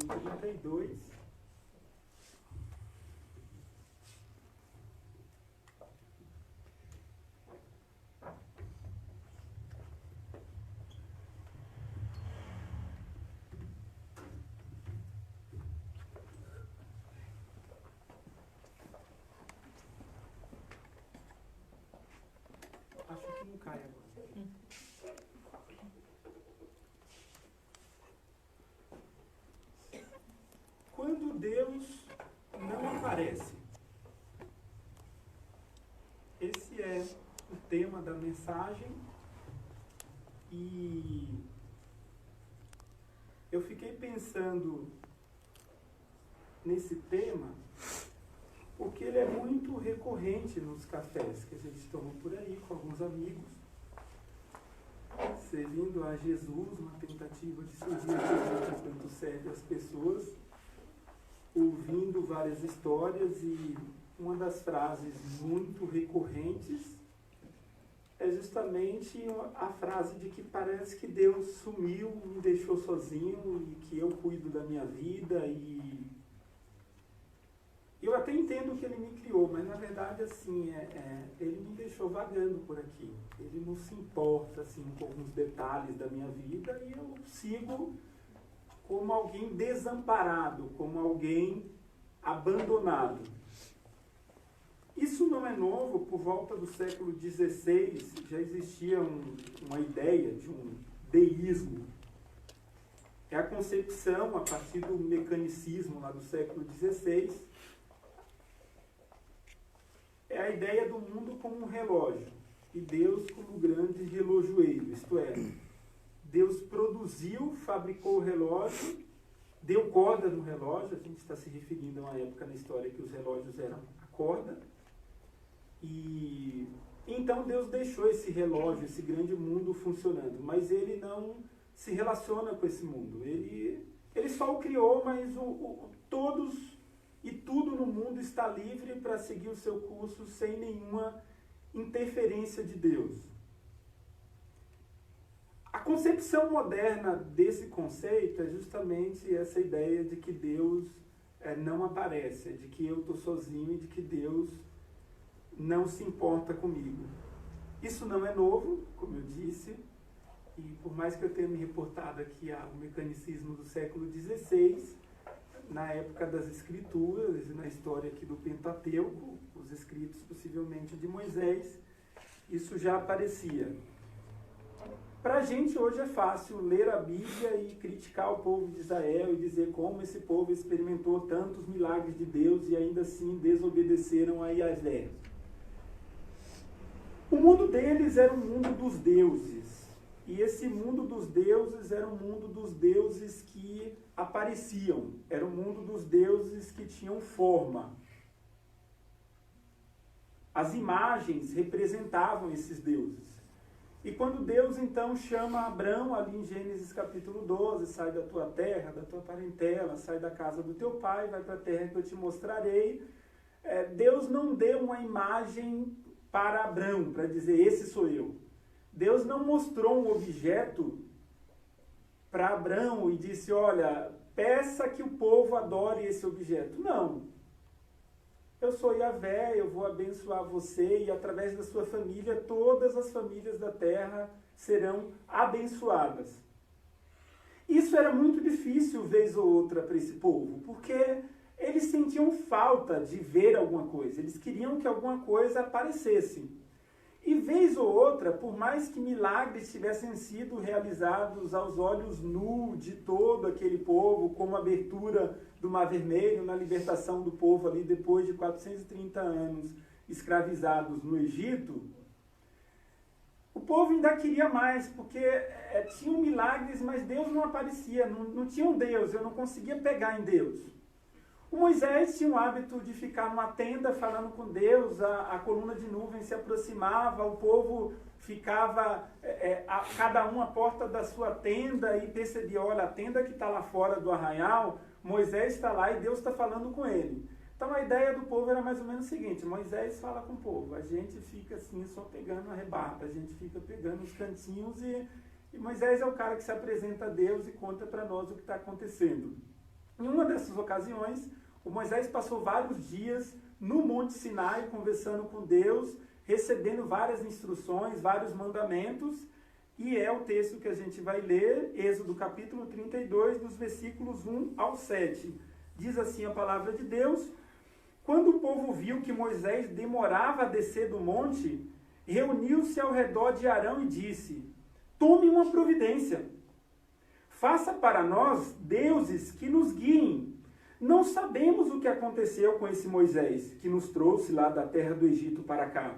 capítulo 32. Acho que não cai agora. Quando Deus não aparece. Esse é o tema da mensagem. E eu fiquei pensando nesse tema porque ele é muito recorrente nos cafés que a gente toma por aí com alguns amigos, servindo a Jesus, uma tentativa de servir a Jesus enquanto serve as pessoas, ouvindo várias histórias, e uma das frases muito recorrentes é justamente a frase de que parece que Deus sumiu, me deixou sozinho e que eu cuido da minha vida. E eu até entendo que ele me criou, mas na verdade assim, ele me deixou vagando por aqui. Ele não se importa assim, com alguns detalhes da minha vida, e eu sigo como alguém desamparado, como alguém abandonado. Isso não é novo. Por volta do século XVI já existia uma ideia de um deísmo. É a concepção, a partir do mecanicismo lá do século XVI, é a ideia do mundo como um relógio e Deus como grande relojoeiro. Isto é, Deus produziu, fabricou o relógio, deu corda no relógio. A gente está se referindo a uma época na história que os relógios eram a corda. E então Deus deixou esse relógio, esse grande mundo funcionando, mas ele não se relaciona com esse mundo. Ele só o criou, mas todos e tudo no mundo está livre para seguir o seu curso sem nenhuma interferência de Deus. A concepção moderna desse conceito é justamente essa ideia de que Deus não aparece, de que eu estou sozinho e de que Deus não se importa comigo. Isso não é novo, como eu disse, e por mais que eu tenha me reportado aqui ao mecanicismo do século XVI, na época das Escrituras, na história aqui do Pentateuco, os escritos possivelmente de Moisés, isso já aparecia. Para a gente hoje é fácil ler a Bíblia e criticar o povo de Israel e dizer como esse povo experimentou tantos milagres de Deus e ainda assim desobedeceram a Yahvé. O mundo deles era o mundo dos deuses. E esse mundo dos deuses era o mundo dos deuses que apareciam. Era o mundo dos deuses que tinham forma. As imagens representavam esses deuses. E quando Deus então chama Abrão, ali em Gênesis capítulo 12, sai da tua terra, da tua parentela, sai da casa do teu pai, vai para a terra que eu te mostrarei. Deus não deu uma imagem para Abrão, para dizer, esse sou eu. Deus não mostrou um objeto para Abrão e disse, olha, peça que o povo adore esse objeto. Não. Eu sou Yahvé, eu vou abençoar você e através da sua família, todas as famílias da terra serão abençoadas. Isso era muito difícil, vez ou outra, para esse povo, porque eles sentiam falta de ver alguma coisa, eles queriam que alguma coisa aparecesse. E vez ou outra, por mais que milagres tivessem sido realizados aos olhos nu de todo aquele povo, como a abertura do Mar Vermelho, na libertação do povo ali depois de 430 anos escravizados no Egito, o povo ainda queria mais, porque tinham milagres, mas Deus não aparecia, não tinha um Deus, eu não conseguia pegar em Deus. O Moisés tinha o hábito de ficar numa tenda falando com Deus, a coluna de nuvem se aproximava, o povo ficava, cada um à porta da sua tenda e percebia, olha, a tenda que está lá fora do arraial, Moisés está lá e Deus está falando com ele. Então a ideia do povo era mais ou menos o seguinte, Moisés fala com o povo, a gente fica assim só pegando a rebarba, a gente fica pegando os cantinhos e Moisés é o cara que se apresenta a Deus e conta para nós o que está acontecendo. Em uma dessas ocasiões, o Moisés passou vários dias no Monte Sinai conversando com Deus, recebendo várias instruções, vários mandamentos, e é o texto que a gente vai ler, Êxodo capítulo 32, dos versículos 1 ao 7. Diz assim a palavra de Deus: quando o povo viu que Moisés demorava a descer do monte, reuniu-se ao redor de Arão e disse: tome uma providência. Faça para nós deuses que nos guiem. Não sabemos o que aconteceu com esse Moisés, que nos trouxe lá da terra do Egito para cá.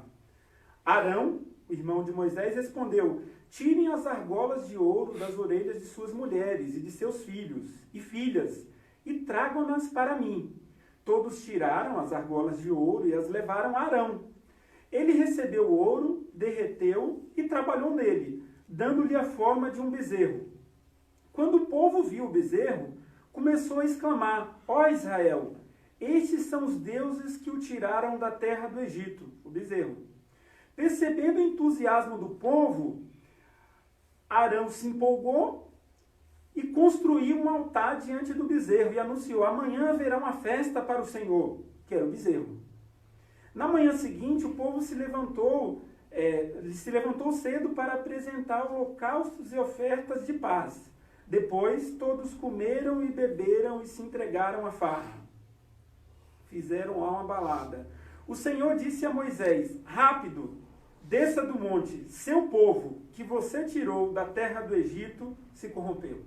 Arão, o irmão de Moisés, respondeu: tirem as argolas de ouro das orelhas de suas mulheres e de seus filhos e filhas, e tragam-nas para mim. Todos tiraram as argolas de ouro e as levaram a Arão. Ele recebeu o ouro, derreteu e trabalhou nele, dando-lhe a forma de um bezerro. Quando o povo viu o bezerro, começou a exclamar: ó Israel, estes são os deuses que o tiraram da terra do Egito, o bezerro. Percebendo o entusiasmo do povo, Arão se empolgou e construiu um altar diante do bezerro e anunciou: amanhã haverá uma festa para o Senhor, que era o bezerro. Na manhã seguinte, o povo se levantou cedo para apresentar holocaustos e ofertas de paz. Depois, todos comeram e beberam e se entregaram à farra. Fizeram lá uma balada. O Senhor disse a Moisés: rápido, desça do monte, seu povo, que você tirou da terra do Egito, se corrompeu.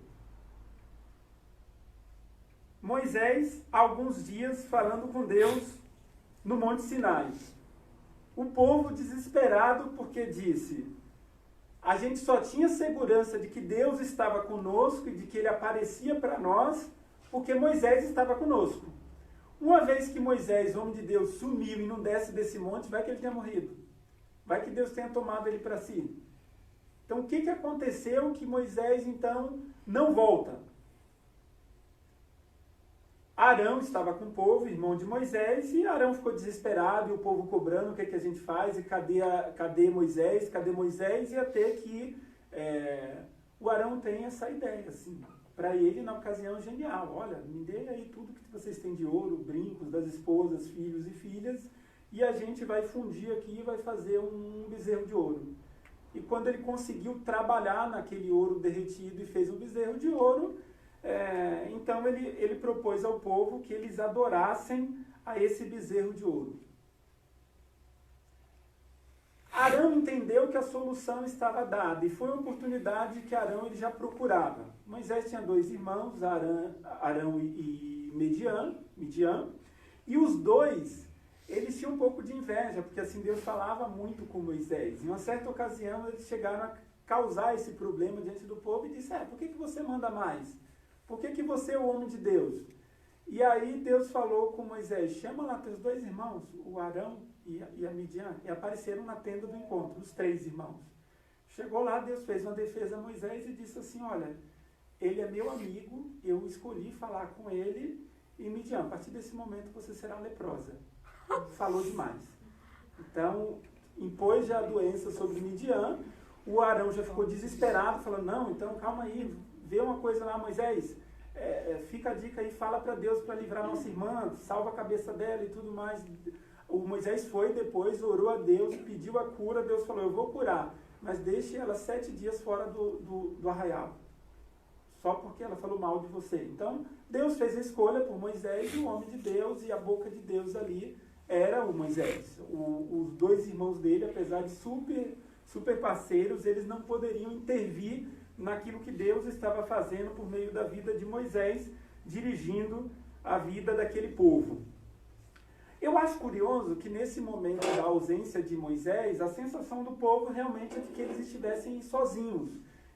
Moisés, alguns dias falando com Deus no Monte Sinai. O povo desesperado porque disse: a gente só tinha segurança de que Deus estava conosco e de que Ele aparecia para nós porque Moisés estava conosco. Uma vez que Moisés, homem de Deus, sumiu e não desce desse monte, vai que ele tenha morrido. Vai que Deus tenha tomado ele para si. Então, o que aconteceu que Moisés, então, não volta? Arão estava com o povo, irmão de Moisés, e Arão ficou desesperado, e o povo cobrando: o que a gente faz? E cadê Moisés? Cadê Moisés? E até que o Arão tem essa ideia, assim, para ele, na ocasião, genial: olha, me dê aí tudo que vocês têm de ouro, brincos das esposas, filhos e filhas, e a gente vai fundir aqui e vai fazer um bezerro de ouro. E quando ele conseguiu trabalhar naquele ouro derretido e fez um bezerro de ouro, então ele propôs ao povo que eles adorassem a esse bezerro de ouro. Arão entendeu que a solução estava dada e foi uma oportunidade que Arão ele já procurava. Moisés tinha 2 irmãos, Arão e Midian, e os dois, eles tinham um pouco de inveja, porque assim Deus falava muito com Moisés. Em uma certa ocasião eles chegaram a causar esse problema diante do povo e disseram: por que você manda mais? Por que você é o homem de Deus? E aí Deus falou com Moisés: chama lá teus 2 irmãos, o Arão e a Midian, e apareceram na tenda do encontro, os 3 irmãos. Chegou lá, Deus fez uma defesa a Moisés e disse assim: olha, ele é meu amigo, eu escolhi falar com ele, e Midian, a partir desse momento você será leprosa. Falou demais. Então, impôs já a doença sobre Midian. O Arão já ficou desesperado, falando: não, então calma aí, vê uma coisa lá, Moisés, fica a dica aí, fala para Deus para livrar nossa irmã, salva a cabeça dela e tudo mais. O Moisés foi depois, orou a Deus, pediu a cura. Deus falou: eu vou curar, mas deixe ela 7 dias fora do arraial, só porque ela falou mal de você. Então, Deus fez a escolha por Moisés, o homem de Deus, e a boca de Deus ali era o Moisés. Os 2 irmãos dele, apesar de super parceiros, eles não poderiam intervir naquilo que Deus estava fazendo por meio da vida de Moisés, dirigindo a vida daquele povo. Eu acho curioso que nesse momento da ausência de Moisés, a sensação do povo realmente é de que eles estivessem sozinhos.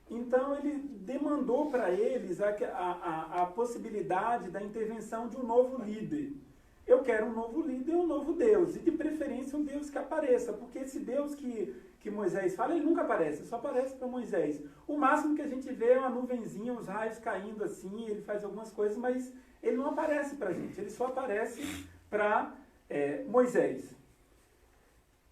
Então ele demandou para eles a possibilidade da intervenção de um novo líder. Eu quero um novo líder, um novo Deus, e de preferência um Deus que apareça, porque esse Deus que Moisés fala, ele nunca aparece, só aparece para Moisés. O máximo que a gente vê é uma nuvenzinha, os raios caindo assim, ele faz algumas coisas, mas ele não aparece para a gente, ele só aparece para Moisés.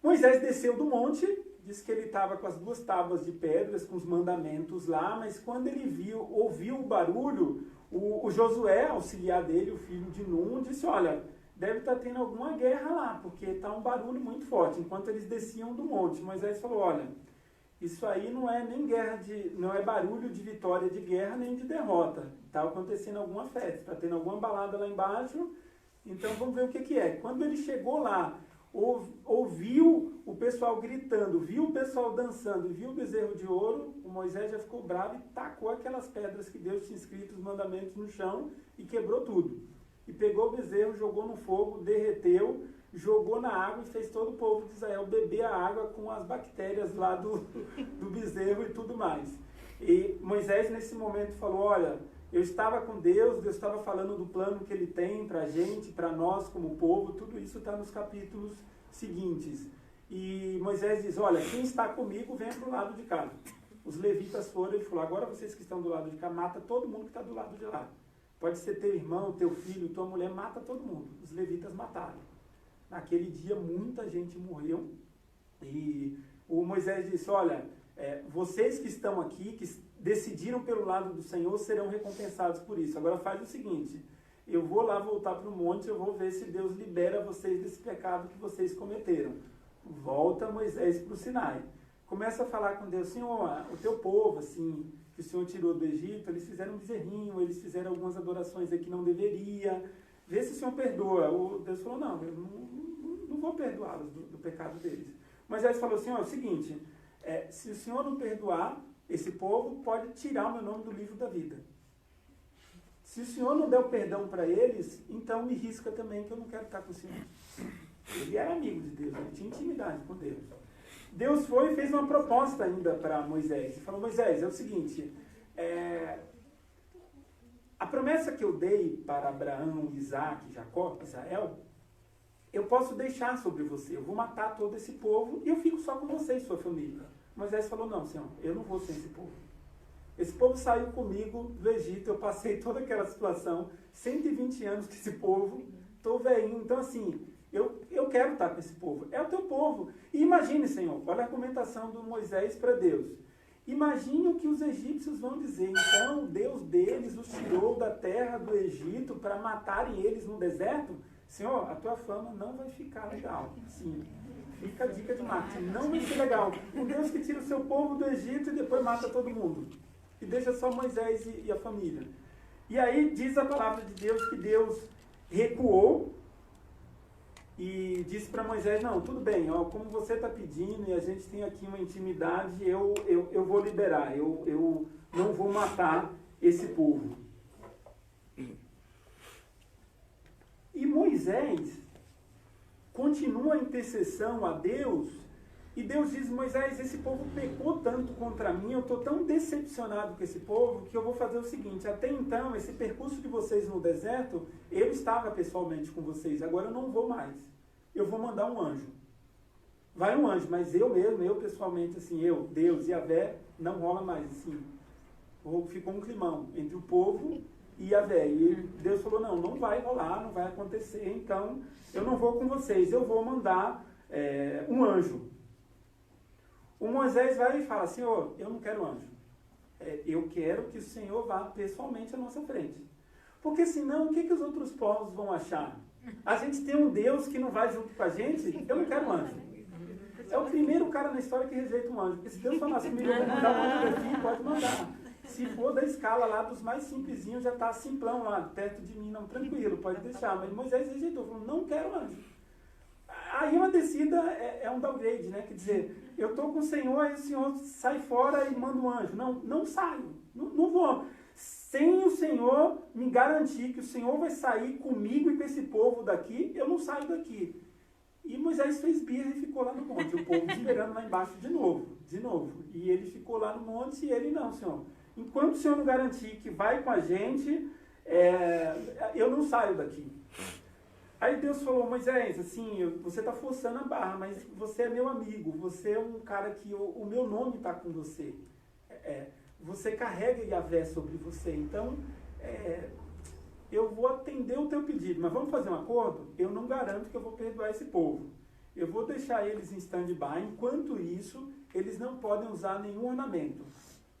Moisés desceu do monte, diz que ele estava com as 2 tábuas de pedras, com os mandamentos lá, mas quando ele ouviu o barulho, O Josué, auxiliar dele, o filho de Nun, disse, olha, deve estar tendo alguma guerra lá, porque está um barulho muito forte, enquanto eles desciam do monte. Moisés falou, olha, isso aí não é nem não é barulho de vitória de guerra, nem de derrota. Está acontecendo alguma festa, está tendo alguma balada lá embaixo, então vamos ver o que é. Quando ele chegou lá, ouviu o pessoal gritando, viu o pessoal dançando, viu o bezerro de ouro, o Moisés já ficou bravo e tacou aquelas pedras que Deus tinha escrito os mandamentos no chão e quebrou tudo. E pegou o bezerro, jogou no fogo, derreteu, jogou na água e fez todo o povo de Israel beber a água com as bactérias lá do bezerro e tudo mais. E Moisés nesse momento falou, olha, eu estava com Deus estava falando do plano que Ele tem para a gente, para nós como povo, tudo isso está nos capítulos seguintes. E Moisés diz, olha, quem está comigo vem para o lado de cá. Os levitas foram, ele falou, agora vocês que estão do lado de cá, mata todo mundo que está do lado de lá. Pode ser teu irmão, teu filho, tua mulher, mata todo mundo. Os levitas mataram. Naquele dia muita gente morreu. E o Moisés disse, olha, vocês que estão aqui, que decidiram pelo lado do Senhor, serão recompensados por isso. Agora faz o seguinte, eu vou lá voltar para o monte, eu vou ver se Deus libera vocês desse pecado que vocês cometeram. Volta Moisés para o Sinai. Começa a falar com Deus, Senhor, o teu povo, assim, que o Senhor tirou do Egito, eles fizeram um bezerrinho, eles fizeram algumas adorações aí que não deveria. Vê se o Senhor perdoa. Deus falou, não, eu não vou perdoá-los do pecado deles. Moisés falou assim, é o seguinte, se o Senhor não perdoar esse povo, pode tirar o meu nome do livro da vida. Se o Senhor não der o perdão para eles, então me risca também que eu não quero estar com o Senhor. Ele era amigo de Deus, ele tinha intimidade com Deus. Deus foi e fez uma proposta ainda para Moisés. Ele falou, Moisés, é o seguinte, a promessa que eu dei para Abraão, Isaac, Jacó, Israel, eu posso deixar sobre você, eu vou matar todo esse povo e eu fico só com você e sua família. Moisés falou, não, Senhor, eu não vou sem esse povo. Esse povo saiu comigo do Egito, eu passei toda aquela situação, 120 anos com esse povo, estou velhinho, então assim, eu quero estar com esse povo, é o teu povo. E imagine, Senhor, olha a argumentação do Moisés para Deus. Imagine o que os egípcios vão dizer, então o Deus deles os tirou da terra do Egito para matarem eles no deserto? Senhor, a tua fama não vai ficar legal, sim. Fica a dica de marketing. Não vai ser legal. Um Deus que tira o seu povo do Egito e depois mata todo mundo. E deixa só Moisés e a família. E aí diz a palavra de Deus que Deus recuou e disse para Moisés, não, tudo bem, ó, como você está pedindo e a gente tem aqui uma intimidade, eu vou liberar, eu não vou matar esse povo. E Moisés continua a intercessão a Deus, e Deus diz, Moisés, esse povo pecou tanto contra mim, eu estou tão decepcionado com esse povo, que eu vou fazer o seguinte, até então, esse percurso de vocês no deserto, eu estava pessoalmente com vocês, agora eu não vou mais, eu vou mandar um anjo. Vai um anjo, mas eu pessoalmente, assim, Deus e Yahvé, não rola mais, assim, ficou um climão entre o povo e Yahvé. E Deus falou, não vai rolar, não vai acontecer, então eu não vou com vocês, eu vou mandar um anjo. O Moisés vai e fala, Senhor, eu não quero anjo. Eu quero que o Senhor vá pessoalmente à nossa frente. Porque senão, o que os outros povos vão achar? A gente tem um Deus que não vai junto com a gente, eu não quero anjo. É o primeiro cara na história que rejeita um anjo. Porque se Deus falasse comigo, eu vou mandar um anjo aqui, pode mandar. Se for da escala lá dos mais simplesinhos, já está simplão lá, perto de mim, não, tranquilo, pode deixar. Mas Moisés rejeitou, falou, não quero anjo. Aí uma descida é um downgrade, né? Quer dizer, eu estou com o Senhor, aí o Senhor sai fora e manda um anjo. Não saio, não vou. Sem o Senhor me garantir que o Senhor vai sair comigo e com esse povo daqui, eu não saio daqui. E Moisés fez birra e ficou lá no monte, o povo esperando lá embaixo de novo. E ele ficou lá no monte e ele não, Senhor. Enquanto o Senhor não garantir que vai com a gente, eu não saio daqui. Aí Deus falou, Moisés, assim, você está forçando a barra, mas você é meu amigo, você é um cara que o meu nome está com você. Você carrega Yahvé sobre você, então eu vou atender o teu pedido, mas vamos fazer um acordo? Eu não garanto que eu vou perdoar esse povo. Eu vou deixar eles em stand-by, enquanto isso, eles não podem usar nenhum ornamento,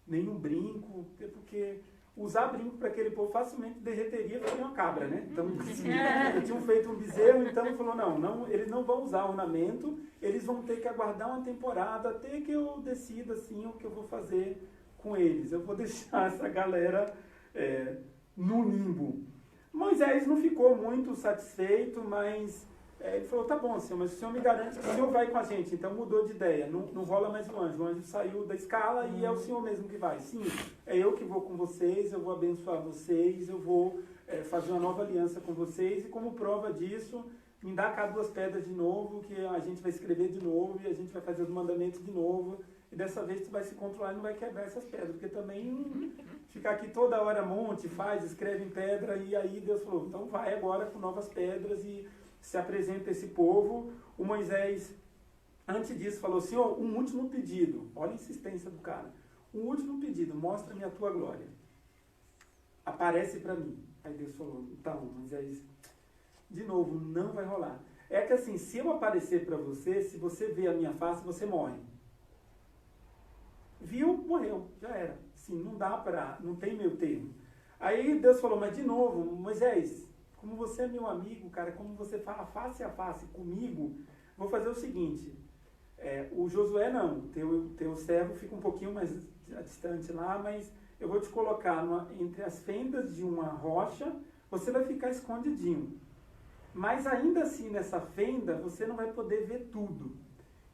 nenhum brinco, porque usar brinco para aquele povo facilmente derreteria, porque uma cabra, né? Então, assim, eles tinham feito um bezerro, então ele falou, não, eles não vão usar ornamento, eles vão ter que aguardar uma temporada até que eu decida, assim, o que eu vou fazer com eles. Eu vou deixar essa galera no limbo. Moisés não ficou muito satisfeito, mas ele falou, tá bom, Senhor, mas o Senhor me garante que o Senhor vai com a gente. Então mudou de ideia, não rola mais o anjo saiu da escala e é o Senhor mesmo que vai. Sim, é eu que vou com vocês, eu vou abençoar vocês, eu vou fazer uma nova aliança com vocês, e como prova disso, me dá cá 2 pedras de novo, que a gente vai escrever de novo, e a gente vai fazer os mandamentos de novo, e dessa vez tu vai se controlar e não vai quebrar essas pedras, porque também ficar aqui toda hora monte, faz, escreve em pedra, e aí Deus falou, então vai agora com novas pedras e se apresenta esse povo. O Moisés, antes disso, falou, Senhor, um último pedido, olha a insistência do cara, um último pedido, mostra-me a tua glória, aparece para mim. Aí Deus falou, então, Moisés, de novo, não vai rolar. É que assim, se eu aparecer para você, se você ver a minha face, você morre. Viu? Morreu, já era. Sim, não tem meio termo. Aí Deus falou, mas de novo, Moisés, como você é meu amigo, cara, como você fala face a face comigo, vou fazer o seguinte, o Josué não, teu servo fica um pouquinho mais distante lá, mas eu vou te colocar entre as fendas de uma rocha, você vai ficar escondidinho. Mas ainda assim, nessa fenda, você não vai poder ver tudo.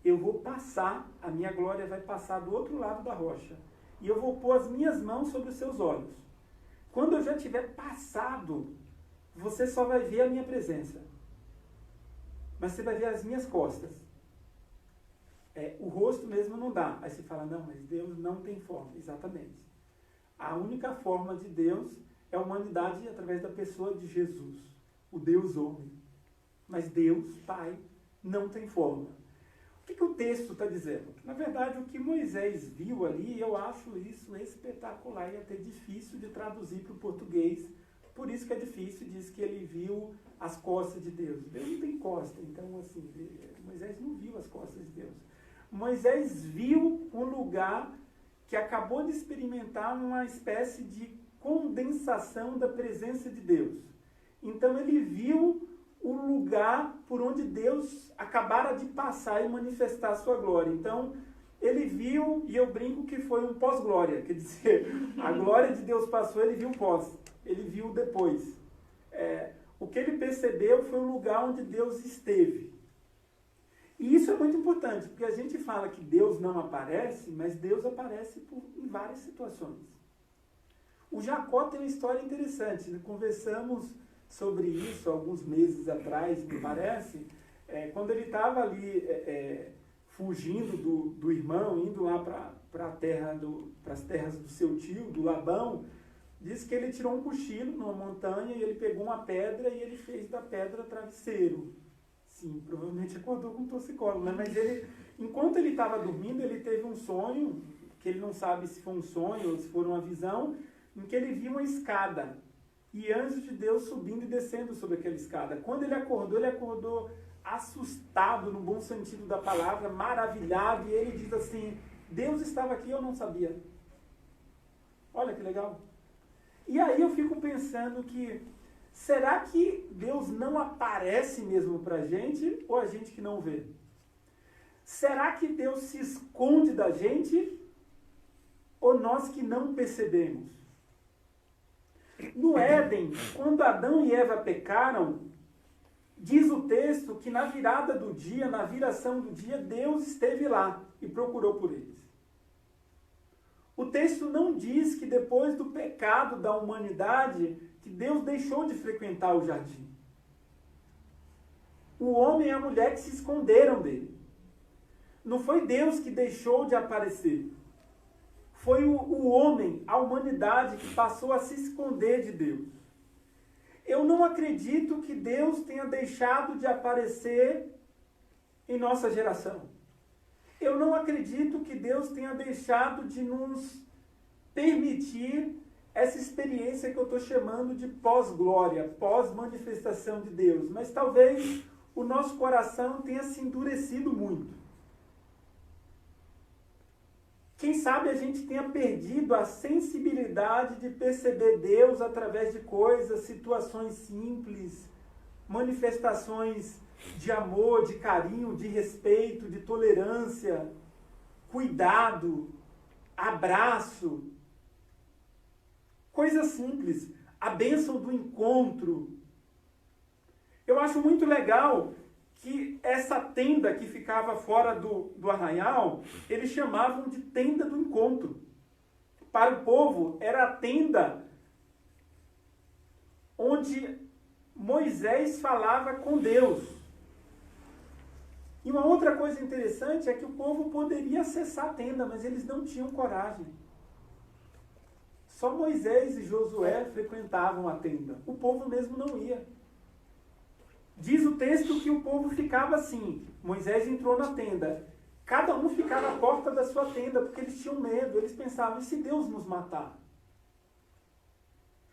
Eu vou passar, a minha glória vai passar do outro lado da rocha. E eu vou pôr as minhas mãos sobre os seus olhos. Quando eu já tiver passado, você só vai ver a minha presença. Mas você vai ver as minhas costas. O rosto mesmo não dá. Aí você fala, não, mas Deus não tem forma. Exatamente. A única forma de Deus é a humanidade através da pessoa de Jesus, o Deus homem. Mas Deus, Pai, não tem forma. O que o texto está dizendo? Na verdade, o que Moisés viu ali, eu acho isso espetacular e até difícil de traduzir para o português. Por isso que é difícil, diz que ele viu as costas de Deus. Deus não tem costa, então assim, Moisés não viu as costas de Deus. Moisés viu um lugar que acabou de experimentar uma espécie de condensação da presença de Deus. Então ele viu o lugar por onde Deus acabara de passar e manifestar a sua glória. Então ele viu, e eu brinco que foi um pós-glória, quer dizer, a glória de Deus passou, ele viu o pós, ele viu o depois. O que ele percebeu foi o lugar onde Deus esteve. E isso é muito importante, porque a gente fala que Deus não aparece, mas Deus aparece em várias situações. O Jacó tem uma história interessante, conversamos sobre isso alguns meses atrás, me parece, quando ele estava ali fugindo do irmão, indo lá para as terras do seu tio, do Labão, diz que ele tirou um cochilo numa montanha e ele pegou uma pedra e ele fez da pedra travesseiro. Sim, provavelmente acordou com um torcicolo, né? Mas enquanto ele estava dormindo, ele teve um sonho, que ele não sabe se foi um sonho ou se foi uma visão, em que ele viu uma escada e anjos de Deus subindo e descendo sobre aquela escada. Quando ele acordou assustado, no bom sentido da palavra, maravilhado, e ele diz assim, Deus estava aqui e eu não sabia. Olha que legal. E aí eu fico pensando que, será que Deus não aparece mesmo para a gente, ou a gente que não vê? Será que Deus se esconde da gente, ou nós que não percebemos? No Éden, quando Adão e Eva pecaram, diz o texto que na virada do dia, na viração do dia, Deus esteve lá e procurou por eles. O texto não diz que depois do pecado da humanidade, que Deus deixou de frequentar o jardim. O homem e a mulher que se esconderam dele. Não foi Deus que deixou de aparecer. Foi o homem, a humanidade, que passou a se esconder de Deus. Eu não acredito que Deus tenha deixado de aparecer em nossa geração. Eu não acredito que Deus tenha deixado de nos permitir essa experiência que eu estou chamando de pós-glória, pós-manifestação de Deus. Mas talvez o nosso coração tenha se endurecido muito. Quem sabe a gente tenha perdido a sensibilidade de perceber Deus através de coisas, situações simples, manifestações de amor, de carinho, de respeito, de tolerância, cuidado, abraço. Coisas simples. A bênção do encontro. Eu acho muito legal que essa tenda que ficava fora do arraial, eles chamavam de tenda do encontro. Para o povo, era a tenda onde Moisés falava com Deus. E uma outra coisa interessante é que o povo poderia acessar a tenda, mas eles não tinham coragem. Só Moisés e Josué frequentavam a tenda. O povo mesmo não ia. Diz o texto que o povo ficava assim. Moisés entrou na tenda. Cada um ficava à porta da sua tenda, porque eles tinham medo. Eles pensavam, e se Deus nos matar?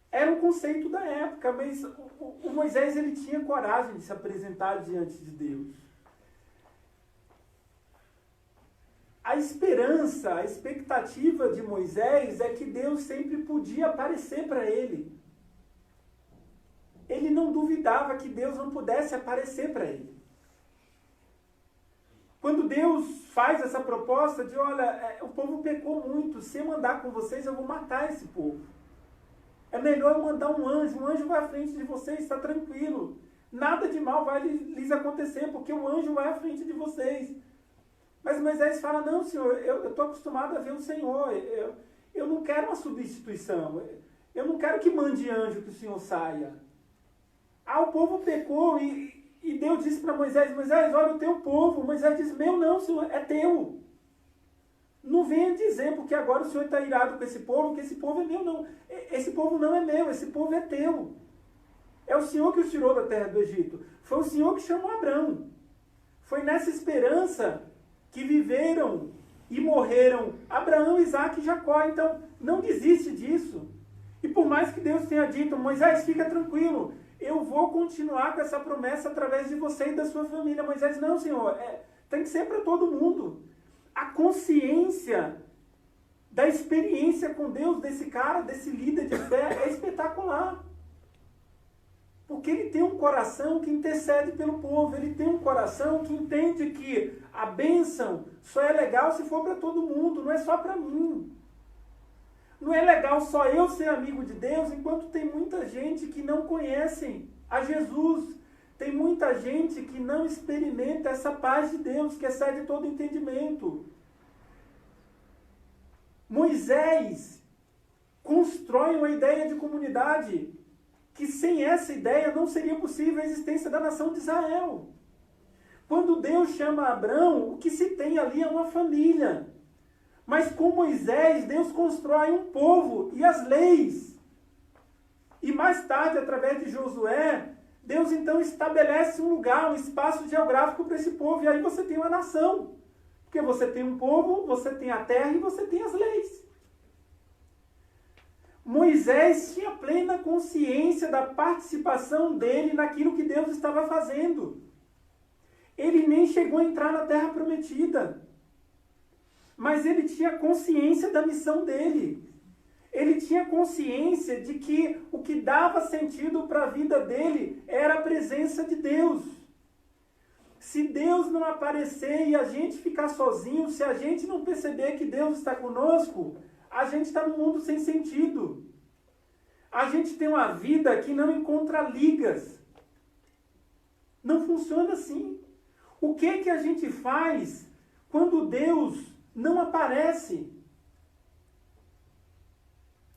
Era um conceito da época, mas o Moisés ele tinha coragem de se apresentar diante de Deus. A esperança, a expectativa de Moisés é que Deus sempre podia aparecer para ele. Ele não duvidava que Deus não pudesse aparecer para ele. Quando Deus faz essa proposta de, olha, o povo pecou muito, se eu andar com vocês, eu vou matar esse povo. É melhor eu mandar um anjo vai à frente de vocês, está tranquilo. Nada de mal vai lhes acontecer, porque o anjo vai à frente de vocês. Mas Moisés fala, não, Senhor, eu estou acostumado a ver o Senhor, eu não quero uma substituição, eu não quero que mande anjo que o Senhor saia. O povo pecou e Deus disse para Moisés, olha o teu povo. Moisés diz, meu não, Senhor, é teu. Não venha dizer, porque agora o Senhor está irado com esse povo, que esse povo é meu, não. Esse povo não é meu, esse povo é teu. É o Senhor que os tirou da terra do Egito. Foi o Senhor que chamou Abrão. Foi nessa esperança que viveram e morreram Abraão, Isaac e Jacó. Então, não desiste disso. E por mais que Deus tenha dito, Moisés, fica tranquilo, eu vou continuar com essa promessa através de você e da sua família. Moisés, não, Senhor, tem que ser para todo mundo. A consciência da experiência com Deus desse cara, desse líder de fé, é espetacular. Porque ele tem um coração que intercede pelo povo, ele tem um coração que entende que a bênção só é legal se for para todo mundo, não é só para mim. Não é legal só eu ser amigo de Deus, enquanto tem muita gente que não conhece a Jesus. Tem muita gente que não experimenta essa paz de Deus, que excede todo entendimento. Moisés constrói uma ideia de comunidade que sem essa ideia não seria possível a existência da nação de Israel. Quando Deus chama Abrão, o que se tem ali é uma família. Mas com Moisés, Deus constrói um povo e as leis. E mais tarde, através de Josué, Deus então estabelece um lugar, um espaço geográfico para esse povo. E aí você tem uma nação. Porque você tem um povo, você tem a terra e você tem as leis. Moisés tinha plena consciência da participação dele naquilo que Deus estava fazendo. Ele nem chegou a entrar na terra prometida. Mas ele tinha consciência da missão dele. Ele tinha consciência de que o que dava sentido para a vida dele era a presença de Deus. Se Deus não aparecer e a gente ficar sozinho, se a gente não perceber que Deus está conosco, a gente está num mundo sem sentido. A gente tem uma vida que não encontra ligas. Não funciona assim. O que a gente faz quando Deus não aparece?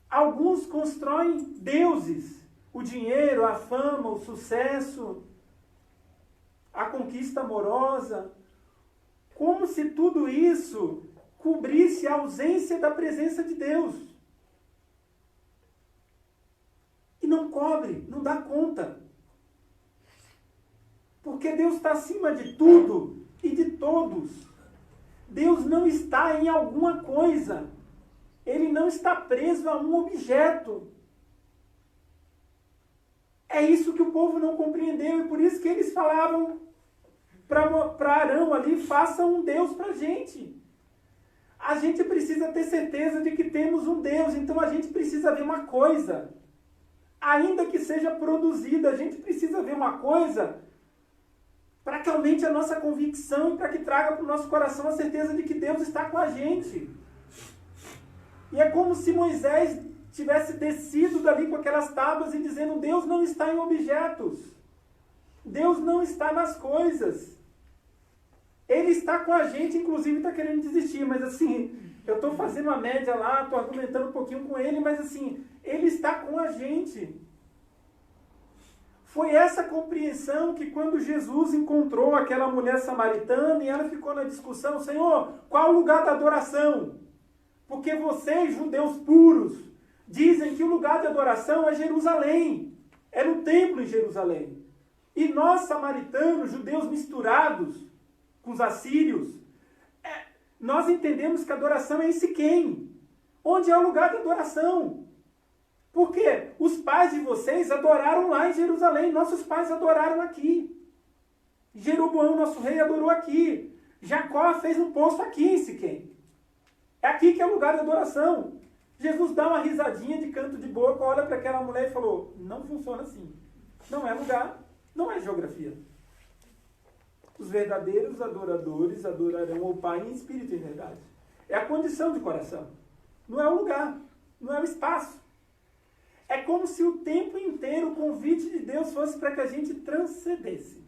Alguns constroem deuses. O dinheiro, a fama, o sucesso, a conquista amorosa. Como se tudo isso cobrisse a ausência da presença de Deus. E não cobre, não dá conta. Porque Deus está acima de tudo e de todos. Deus não está em alguma coisa. Ele não está preso a um objeto. É isso que o povo não compreendeu. E por isso que eles falavam para Arão ali, faça um Deus para a gente. A gente precisa ter certeza de que temos um Deus, então a gente precisa ver uma coisa. Ainda que seja produzida, a gente precisa ver uma coisa para que aumente a nossa convicção e para que traga para o nosso coração a certeza de que Deus está com a gente. E é como se Moisés tivesse descido dali com aquelas tábuas e dizendo: Deus não está em objetos. Deus não está nas coisas. Ele está com a gente, inclusive está querendo desistir, mas assim, eu estou fazendo uma média lá, estou argumentando um pouquinho com ele, mas assim, ele está com a gente. Foi essa compreensão que quando Jesus encontrou aquela mulher samaritana e ela ficou na discussão: Senhor, qual o lugar da adoração? Porque vocês, judeus puros, dizem que o lugar de adoração é Jerusalém, é no templo em Jerusalém. E nós, samaritanos, judeus misturados com os assírios, nós entendemos que a adoração é em Siquém, onde é o lugar de adoração. Porque os pais de vocês adoraram lá em Jerusalém, nossos pais adoraram aqui. Jeroboão, nosso rei, adorou aqui. Jacó fez um poço aqui em Siquém. É aqui que é o lugar de adoração. Jesus dá uma risadinha de canto de boca, olha para aquela mulher e falou: não funciona assim. Não é lugar, não é geografia. Os verdadeiros adoradores adorarão o Pai em espírito e em verdade. É a condição de coração. Não é o lugar, não é o espaço. É como se o tempo inteiro o convite de Deus fosse para que a gente transcendesse.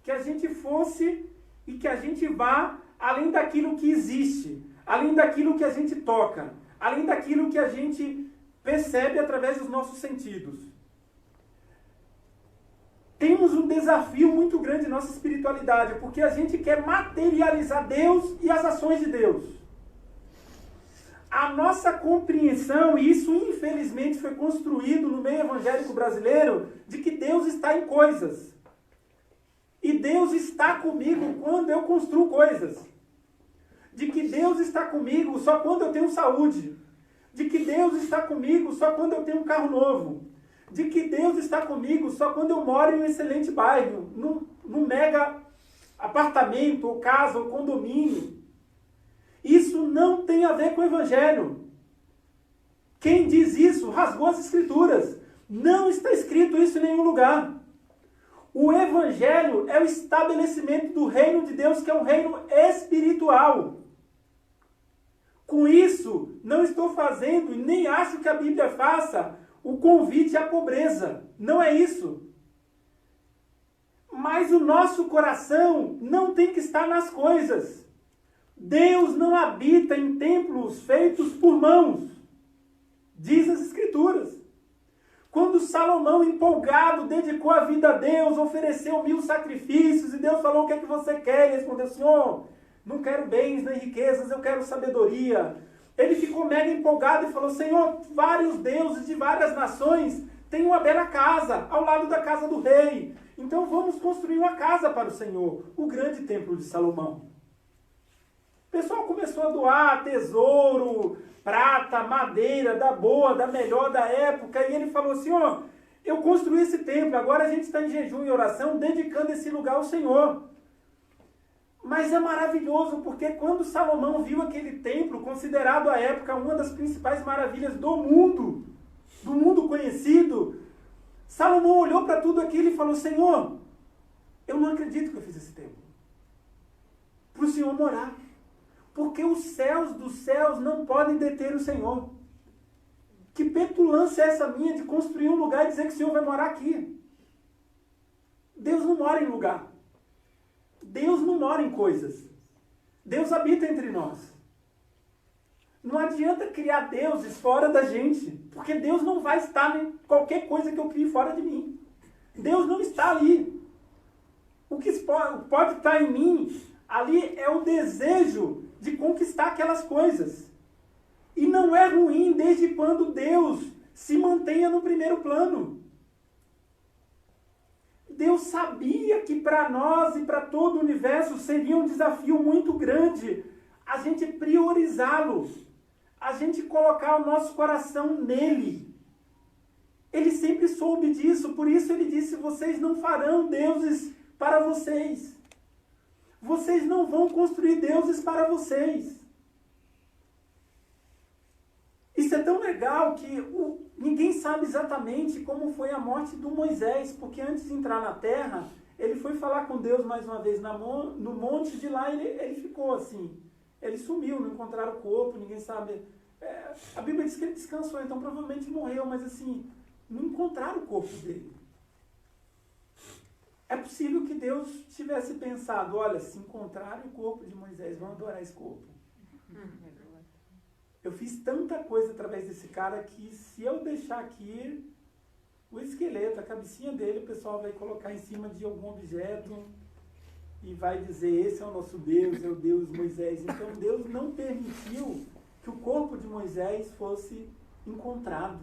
Que a gente fosse e que a gente vá além daquilo que existe, além daquilo que a gente toca, além daquilo que a gente percebe através dos nossos sentidos. Temos um desafio muito grande em nossa espiritualidade, porque a gente quer materializar Deus e as ações de Deus. A nossa compreensão, e isso infelizmente foi construído no meio evangélico brasileiro, de que Deus está em coisas. E Deus está comigo quando eu construo coisas. De que Deus está comigo só quando eu tenho saúde. De que Deus está comigo só quando eu tenho um carro novo. De que Deus está comigo só quando eu moro em um excelente bairro, num mega apartamento, ou casa, ou condomínio. Isso não tem a ver com o Evangelho. Quem diz isso rasgou as Escrituras. Não está escrito isso em nenhum lugar. O Evangelho é o estabelecimento do reino de Deus, que é um reino espiritual. Com isso, não estou fazendo, e nem acho que a Bíblia faça, o convite à pobreza. Não é isso. Mas o nosso coração não tem que estar nas coisas. Deus não habita em templos feitos por mãos. Diz as Escrituras. Quando Salomão, empolgado, dedicou a vida a Deus, ofereceu 1000 sacrifícios, e Deus falou: o que é que você quer? Ele respondeu: Senhor, não quero bens nem riquezas, eu quero sabedoria. Ele ficou mega empolgado e falou: Senhor, vários deuses de várias nações têm uma bela casa, ao lado da casa do rei. Então vamos construir uma casa para o Senhor, o grande templo de Salomão. O pessoal começou a doar tesouro, prata, madeira, da boa, da melhor da época. E ele falou: Senhor, eu construí esse templo, agora a gente está em jejum e oração, dedicando esse lugar ao Senhor. Mas é maravilhoso, porque quando Salomão viu aquele templo, considerado à época uma das principais maravilhas do mundo conhecido, Salomão olhou para tudo aquilo e falou: Senhor, eu não acredito que eu fiz esse templo. Para o Senhor morar. Porque os céus dos céus não podem deter o Senhor. Que petulância é essa minha de construir um lugar e dizer que o Senhor vai morar aqui? Deus não mora em lugar. Deus não mora em coisas. Deus habita entre nós. Não adianta criar deuses fora da gente, porque Deus não vai estar em qualquer coisa que eu crie fora de mim. Deus não está ali. O que pode estar em mim, ali é o desejo de conquistar aquelas coisas. E não é ruim desde quando Deus se mantenha no primeiro plano. Deus sabia que para nós e para todo o universo seria um desafio muito grande a gente priorizá-lo, a gente colocar o nosso coração nele. Ele sempre soube disso, por isso ele disse: vocês não farão deuses para vocês. Vocês não vão construir deuses para vocês. é tão legal que ninguém sabe exatamente como foi a morte do Moisés, porque antes de entrar na terra, ele foi falar com Deus mais uma vez no monte, de lá ele ficou assim. Ele sumiu, não encontraram o corpo, ninguém sabe. A Bíblia diz que ele descansou, então provavelmente morreu, mas assim, não encontraram o corpo dele. É possível que Deus tivesse pensado, olha, se encontrarem o corpo de Moisés, vão adorar esse corpo. Eu fiz tanta coisa através desse cara que se eu deixar aqui o esqueleto, a cabecinha dele, o pessoal vai colocar em cima de algum objeto e vai dizer, esse é o nosso Deus, é o Deus Moisés. Então Deus não permitiu que o corpo de Moisés fosse encontrado.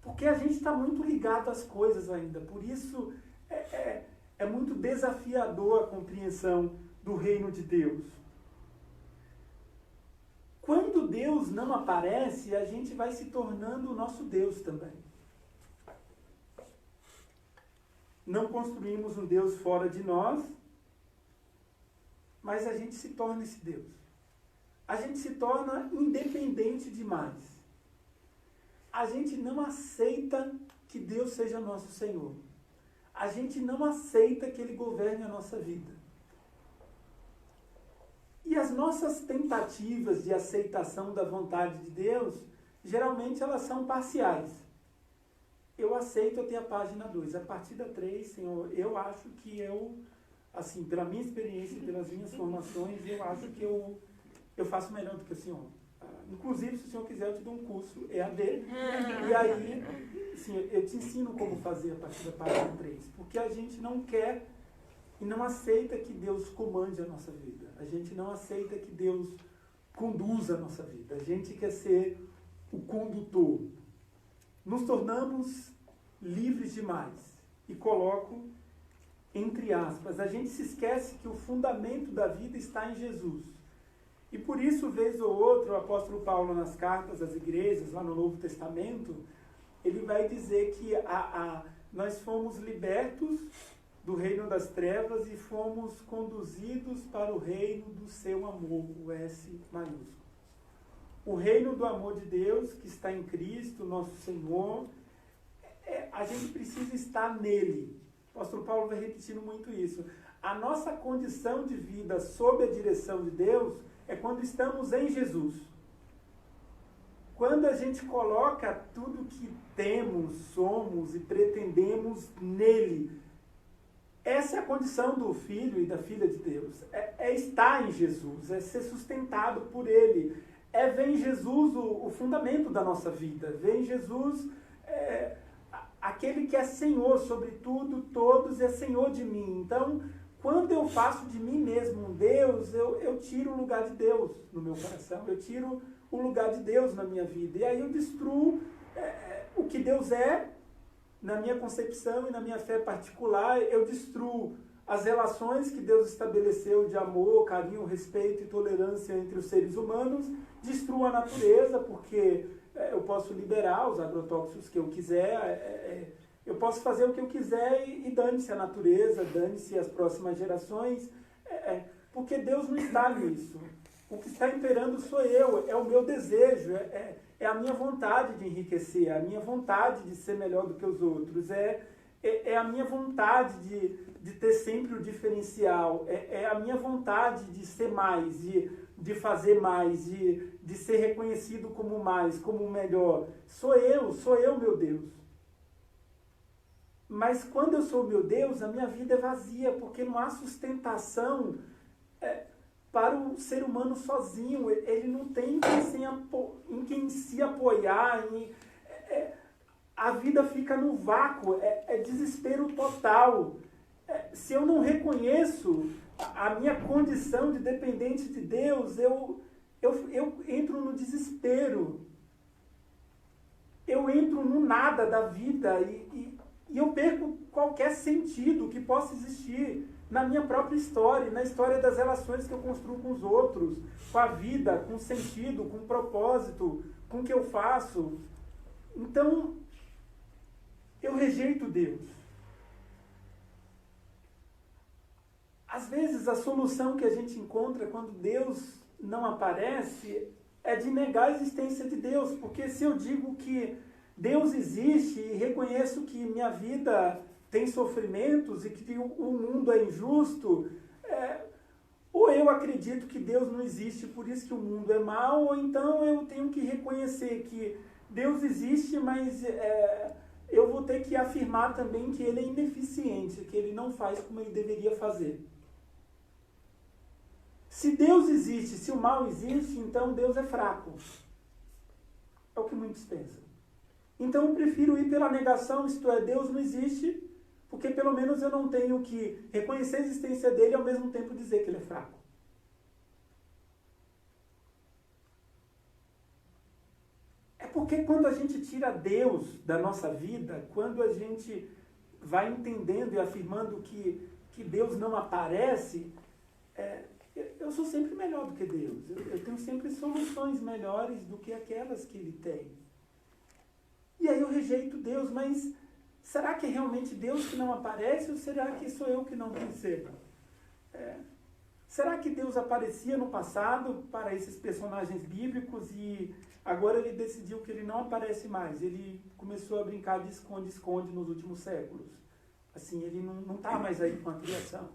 Porque a gente está muito ligado às coisas ainda. Por isso é muito desafiador a compreensão do reino de Deus. Quando Deus não aparece, a gente vai se tornando o nosso Deus também. Não construímos um Deus fora de nós, mas a gente se torna esse Deus. A gente se torna independente demais. A gente não aceita que Deus seja nosso Senhor. A gente não aceita que Ele governe a nossa vida. E as nossas tentativas de aceitação da vontade de Deus, geralmente elas são parciais. Eu aceito até a página 2. A partir da 3, Senhor, eu acho que assim, pela minha experiência e pelas minhas formações, eu acho que eu faço melhor do que o Senhor. Inclusive, se o Senhor quiser, eu te dou um curso EAD. E aí, assim, eu te ensino como fazer a partir da página 3. Porque a gente não quer e não aceita que Deus comande a nossa vida. A gente não aceita que Deus conduza a nossa vida. A gente quer ser o condutor. Nos tornamos livres demais. E coloco entre aspas. A gente se esquece que o fundamento da vida está em Jesus. E por isso, vez ou outra, o apóstolo Paulo, nas cartas às igrejas, lá no Novo Testamento, ele vai dizer que nós fomos libertos do reino das trevas e fomos conduzidos para o reino do seu amor, o S maiúsculo. O reino do amor de Deus, que está em Cristo, nosso Senhor, a gente precisa estar nele. O apóstolo Paulo vai repetindo muito isso. A nossa condição de vida sob a direção de Deus é quando estamos em Jesus. Quando a gente coloca tudo que temos, somos e pretendemos nele. Essa é a condição do filho e da filha de Deus. É estar em Jesus, é ser sustentado por ele. É ver em Jesus o fundamento da nossa vida. Ver em Jesus aquele que é Senhor sobre tudo, todos, é Senhor de mim. Então, quando eu faço de mim mesmo um Deus, eu tiro o lugar de Deus no meu coração. Eu tiro o lugar de Deus na minha vida. E aí eu destruo o que Deus é, na minha concepção e na minha fé particular. Eu destruo as relações que Deus estabeleceu de amor, carinho, respeito e tolerância entre os seres humanos. Destruo a natureza, porque eu posso liberar os agrotóxicos que eu quiser. Eu posso fazer o que eu quiser e dane-se a natureza, dane-se as próximas gerações, porque Deus não está nisso. O que está imperando sou eu, é o meu desejo, é a minha vontade de enriquecer, é a minha vontade de ser melhor do que os outros, é a minha vontade de ter sempre o diferencial, é a minha vontade de ser mais, de fazer mais, de ser reconhecido como mais, como o melhor. Sou eu, meu Deus. Mas quando eu sou meu Deus, a minha vida é vazia, porque não há sustentação para o ser humano sozinho. Ele não tem em quem se apoiar. A vida fica no vácuo, é desespero total. Se eu não reconheço a minha condição de dependente de Deus, eu entro no desespero. Eu entro no nada da vida e eu perco qualquer sentido que possa existir na minha própria história, na história das relações que eu construo com os outros, com a vida, com sentido, com propósito, com o que eu faço. Então, eu rejeito Deus. Às vezes, a solução que a gente encontra quando Deus não aparece é de negar a existência de Deus, porque se eu digo que Deus existe e reconheço que minha vida tem sofrimentos e que o mundo é injusto, ou eu acredito que Deus não existe, por isso que o mundo é mau, ou então eu tenho que reconhecer que Deus existe, mas eu vou ter que afirmar também que ele é ineficiente, que ele não faz como ele deveria fazer. Se Deus existe, se o mal existe, então Deus é fraco. É o que muitos pensam. Então eu prefiro ir pela negação, isto é, Deus não existe, porque pelo menos eu não tenho que reconhecer a existência dele e ao mesmo tempo dizer que ele é fraco. É porque quando a gente tira Deus da nossa vida, quando a gente vai entendendo e afirmando que Deus não aparece, eu sou sempre melhor do que Deus. Eu tenho sempre soluções melhores do que aquelas que ele tem. E aí eu rejeito Deus, mas será que é realmente Deus que não aparece ou será que sou eu que não percebo? Será que Deus aparecia no passado para esses personagens bíblicos e agora ele decidiu que ele não aparece mais? Ele começou a brincar de esconde-esconde nos últimos séculos. Assim, ele não está mais aí com a criação.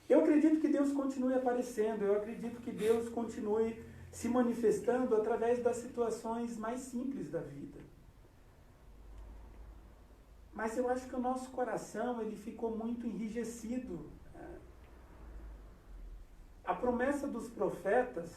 Eu acredito que Deus continue aparecendo, eu acredito que Deus continue se manifestando através das situações mais simples da vida. Mas eu acho que o nosso coração ele ficou muito enrijecido. A promessa dos profetas,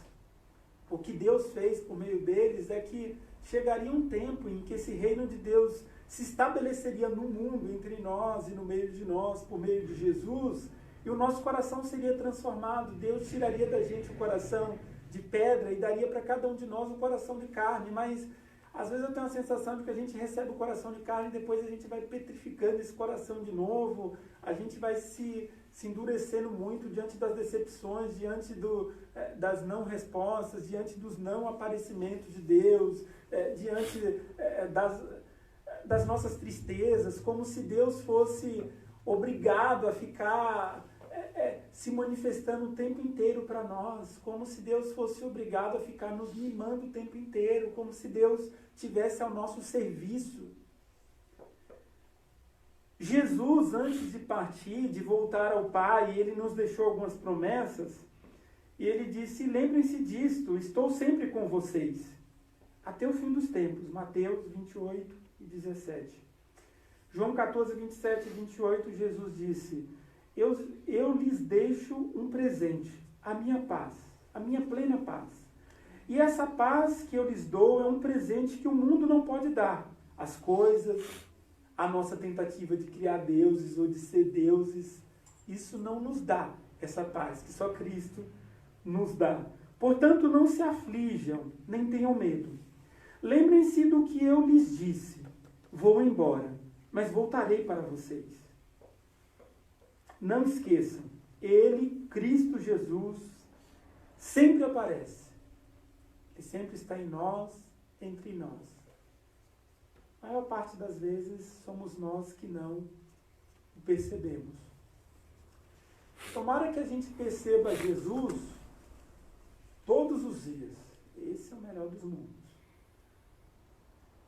o que Deus fez por meio deles, é que chegaria um tempo em que esse reino de Deus se estabeleceria no mundo, entre nós e no meio de nós, por meio de Jesus, e o nosso coração seria transformado. Deus tiraria da gente o coração de pedra e daria para cada um de nós um coração de carne, mas às vezes eu tenho a sensação de que a gente recebe o coração de carne e depois a gente vai petrificando esse coração de novo, a gente vai se endurecendo muito diante das decepções, diante das não respostas, diante dos não aparecimentos de Deus, diante das nossas tristezas, como se Deus fosse obrigado a ficar se manifestando o tempo inteiro para nós, como se Deus fosse obrigado a ficar nos mimando o tempo inteiro, como se Deus tivesse ao nosso serviço. Jesus, antes de partir, de voltar ao Pai, ele nos deixou algumas promessas, e ele disse: lembrem-se disto, estou sempre com vocês, até o fim dos tempos. Mateus 28 e 17. João 14, 27 e 28, Jesus disse: eu lhes deixo um presente, a minha paz, a minha plena paz. E essa paz que eu lhes dou é um presente que o mundo não pode dar. As coisas, a nossa tentativa de criar deuses ou de ser deuses, isso não nos dá essa paz que só Cristo nos dá. Portanto, não se aflijam, nem tenham medo. Lembrem-se do que eu lhes disse. Vou embora, mas voltarei para vocês. Não esqueçam, Ele, Cristo Jesus, sempre aparece. Ele sempre está em nós, entre nós. A maior parte das vezes somos nós que não o percebemos. Tomara que a gente perceba Jesus todos os dias. Esse é o melhor dos mundos.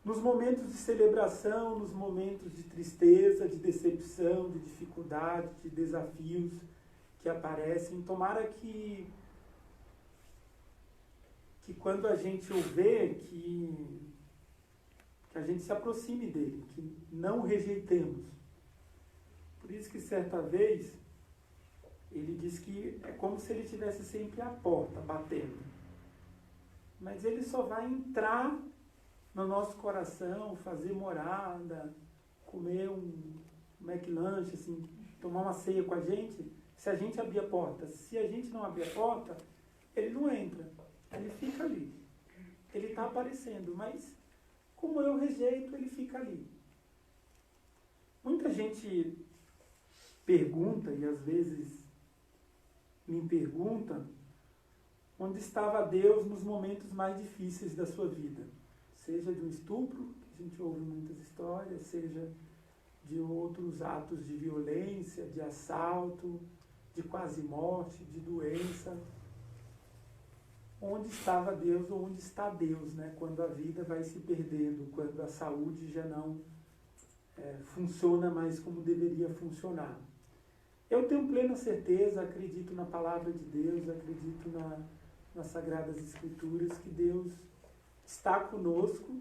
Nos momentos de celebração, nos momentos de tristeza, de decepção, de dificuldade, de desafios que aparecem, tomara que quando a gente o vê, que a gente se aproxime dele, que não o rejeitemos. Por isso que certa vez ele diz que é como se ele estivesse sempre à porta, batendo. Mas ele só vai entrar no nosso coração, fazer morada, comer um McLanche, assim, tomar uma ceia com a gente, se a gente abrir a porta. Se a gente não abrir a porta, ele não entra, ele fica ali. Ele está aparecendo, mas como eu rejeito, ele fica ali. Muita gente pergunta, e às vezes me pergunta, onde estava Deus nos momentos mais difíceis da sua vida. Seja de um estupro, que a gente ouve muitas histórias, seja de outros atos de violência, de assalto, de quase morte, de doença. onde estava Deus ou onde está Deus, né? Quando a vida vai se perdendo, quando a saúde já não funciona mais como deveria funcionar. Eu tenho plena certeza, acredito na palavra de Deus, acredito nas Sagradas Escrituras, que Deus está conosco,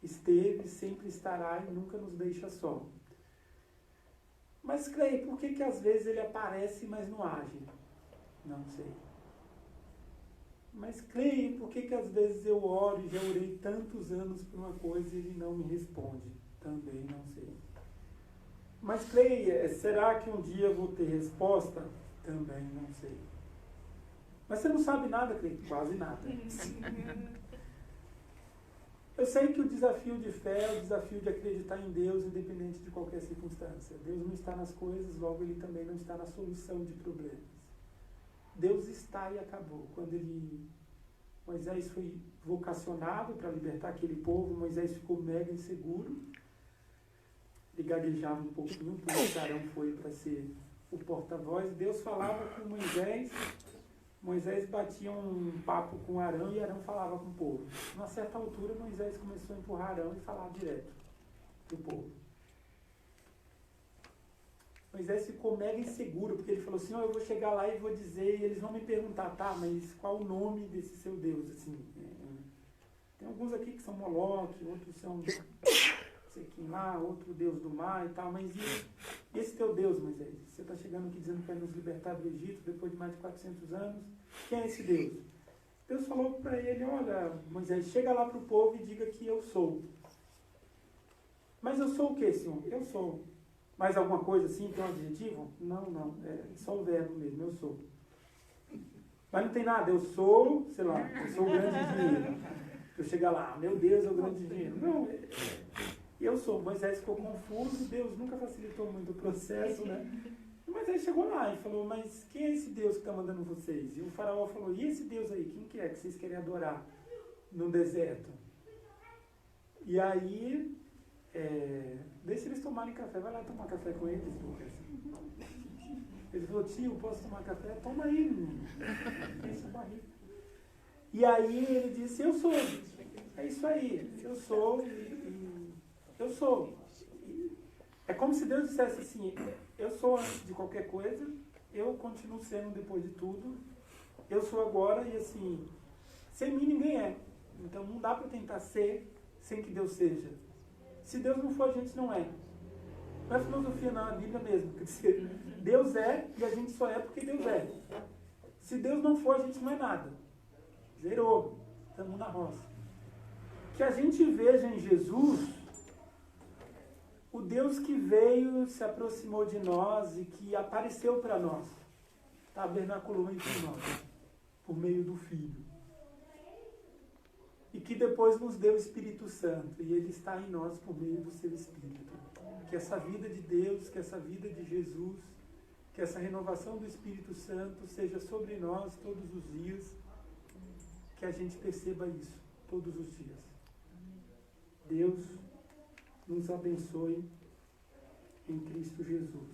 esteve, sempre estará e nunca nos deixa só. Mas, Clay, por que às vezes ele aparece, mas não age? Não sei. Mas, Clay, por que às vezes eu oro e já orei tantos anos por uma coisa e ele não me responde? Também não sei. Mas, Clay, será que um dia eu vou ter resposta? Também não sei. Mas você não sabe nada, Clay? Quase nada. Eu sei que o desafio de fé é o desafio de acreditar em Deus, independente de qualquer circunstância. Deus não está nas coisas, logo Ele também não está na solução de problemas. Deus está e acabou. Quando Moisés foi vocacionado para libertar aquele povo, Moisés ficou mega inseguro. Ele gaguejava um pouquinho, por isso Arão foi para ser o porta-voz. Deus falava com Moisés, Moisés batia um papo com Arão e Arão falava com o povo. Numa certa altura, Moisés começou a empurrar Arão e falar direto para o povo. Moisés ficou mega inseguro, porque ele falou assim, eu vou chegar lá e vou dizer, e eles vão me perguntar, tá, mas qual o nome desse seu Deus? Assim, tem alguns aqui que são Moloque, outros são Sequim lá, outro Deus do mar e tal, mas e esse teu Deus, Moisés? Você está chegando aqui dizendo que vai nos libertar do Egito depois de mais de 400 anos. Quem é esse Deus? Deus falou para ele, olha, Moisés, chega lá para o povo e diga que eu sou. Mas eu sou o quê, Senhor? Eu sou. Mais alguma coisa assim, tem um adjetivo? Não, é só o verbo mesmo, eu sou. Mas não tem nada, eu sou, sei lá, eu sou o grande dinheiro. Eu chegar lá, meu Deus, é o grande dinheiro. Não, eu sou. Moisés ficou confuso, Deus nunca facilitou muito o processo, né? E Moisés chegou lá e falou, mas quem é esse Deus que está mandando vocês? E o faraó falou, e esse Deus aí, quem que é que vocês querem adorar no deserto? E aí, deixa eles tomarem café, vai lá tomar café com eles, Lucas. Ele falou, tio, posso tomar café? Toma aí, menino. Enche a barriga. E aí ele disse, eu sou. É isso aí, eu sou eu sou. É como se Deus dissesse assim, eu sou antes de qualquer coisa, eu continuo sendo depois de tudo, eu sou agora e assim, sem mim ninguém é. Então não dá para tentar ser sem que Deus seja. Se Deus não for, a gente não é. Não é filosofia não, é a Bíblia mesmo. Quer dizer, Deus é e a gente só é porque Deus é. Se Deus não for, a gente não é nada. Zerou. Estamos na roça. Que a gente veja em Jesus o Deus que veio, se aproximou de nós e que apareceu para nós. Tabernaculou entre nós, por meio do Filho. E que depois nos deu o Espírito Santo, e Ele está em nós por meio do seu Espírito. Que essa vida de Deus, que essa vida de Jesus, que essa renovação do Espírito Santo seja sobre nós todos os dias, que a gente perceba isso todos os dias. Deus nos abençoe em Cristo Jesus.